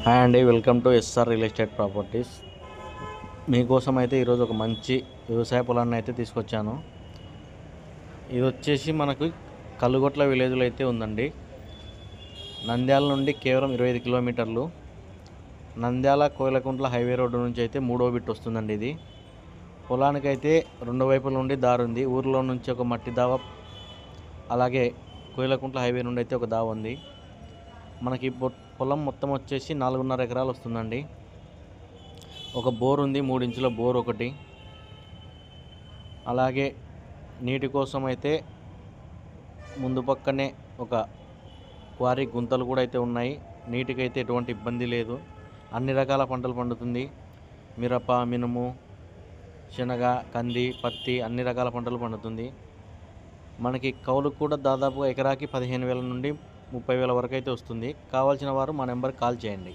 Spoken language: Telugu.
హాయ్ అండి, welcome to SR real estate properties. మీకోసం అయితే ఈరోజు ఒక మంచి వ్యవసాయ పొలాన్ని అయితే తీసుకొచ్చాను. ఇది వచ్చేసి మనకు కల్లుగొట్ల విలేజ్లో అయితే ఉందండి. నంద్యాల నుండి కేవలం 25 కిలోమీటర్లు. నంద్యాల కోయిలకుంట్ల హైవే రోడ్డు నుంచి అయితే 3వ బిట్ వస్తుందండి. ఇది పొలానికైతే రెండు వైపుల నుండి దారి ఉంది. ఊరిలో నుంచి ఒక మట్టి దావ, అలాగే కోయిలకుంట్ల హైవే నుండి అయితే ఒక దావ ఉంది. మనకి పొలం మొత్తం వచ్చేసి 4.5 ఎకరాలు వస్తుందండి. ఒక బోర్ ఉంది, 3 ఇంచుల బోర్ ఒకటి. అలాగే నీటి కోసం అయితే ముందు పక్కనే ఒక క్వారీ గుంతలు కూడా అయితే ఉన్నాయి. నీటికైతే ఎటువంటి ఇబ్బంది లేదు. అన్ని రకాల పంటలు పండుతుంది. మిరప, మినుము, శనగ, కంది, పత్తి అన్ని రకాల పంటలు పండుతుంది. మనకి కౌలు కూడా దాదాపుగా ఎకరాకి 15,000 నుండి 30,000 వరకు అయితే వస్తుంది. కావాల్సిన వారు మా నెంబర్కి కాల్ చేయండి.